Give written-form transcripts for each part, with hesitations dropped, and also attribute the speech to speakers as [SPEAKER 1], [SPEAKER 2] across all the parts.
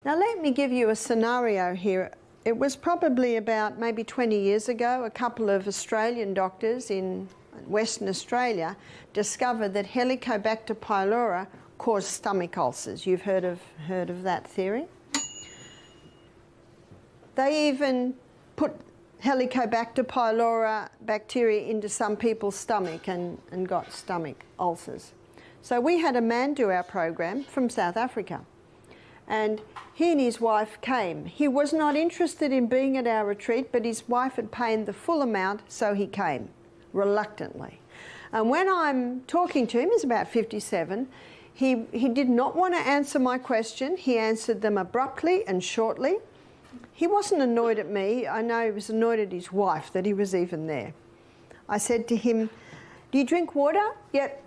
[SPEAKER 1] Now let me give you a scenario here. It was probably about maybe 20 years ago, a couple of Australian doctors in Western Australia discovered that Helicobacter pylori caused stomach ulcers. You've heard of that theory? They even put Helicobacter pylori bacteria into some people's stomach and got stomach ulcers. So we had a man do our program from South Africa, and he and his wife came. He was not interested in being at our retreat, but his wife had paid the full amount, so he came, reluctantly. And when I'm talking to him, he's about 57, he did not want to answer my question. He answered them abruptly and shortly. He wasn't annoyed at me. I know he was annoyed at his wife that he was even there. I said to him, "Do you drink water?" "Yep,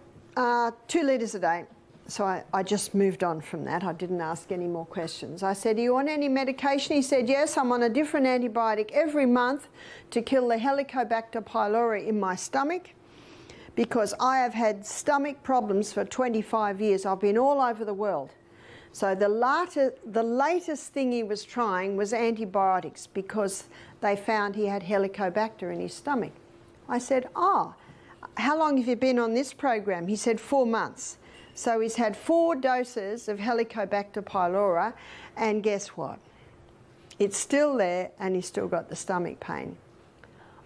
[SPEAKER 1] 2 litres a day." So I just moved on from that. I didn't ask any more questions. I said, "Are you on any medication?" He said, "Yes, I'm on a different antibiotic every month to kill the Helicobacter pylori in my stomach because I have had stomach problems for 25 years. I've been all over the world." So the latest thing he was trying was antibiotics because they found he had Helicobacter in his stomach. I said, "Oh, how long have you been on this program?" He said, 4 months. So he's had 4 doses of Helicobacter pylori, and guess what? It's still there and he's still got the stomach pain.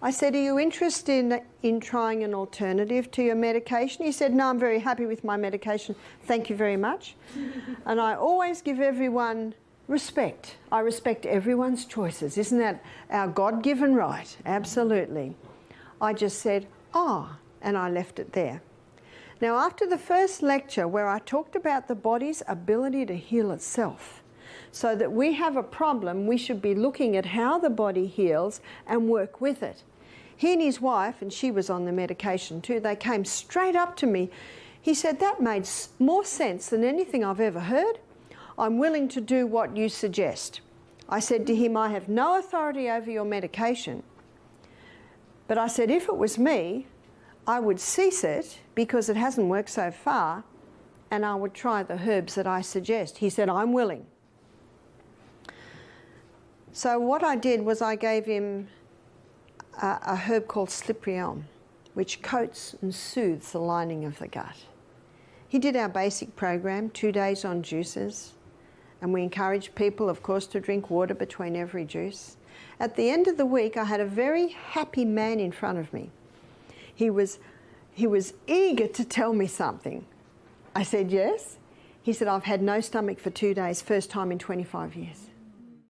[SPEAKER 1] I said, "Are you interested in trying an alternative to your medication?" He said, "No, I'm very happy with my medication. Thank you very much." And I always give everyone respect. I respect everyone's choices. Isn't that our God-given right? Absolutely. I just said, "Oh," and I left it there. Now, after the first lecture where I talked about the body's ability to heal itself, so that we have a problem, we should be looking at how the body heals and work with it. He and his wife, and she was on the medication too, they came straight up to me. He said, "That made more sense than anything I've ever heard. I'm willing to do what you suggest." I said to him, "I have no authority over your medication, but I said, if it was me, I would cease it because it hasn't worked so far, and I would try the herbs that I suggest." He said, "I'm willing." So what I did was I gave him a herb called slippery elm, which coats and soothes the lining of the gut. He did our basic program, 2 days on juices, and we encouraged people, of course, to drink water between every juice. At the end of the week, I had a very happy man in front of me. He was eager to tell me something. I said, "Yes." He said, "I've had no stomach for 2 days, first time in 25 years.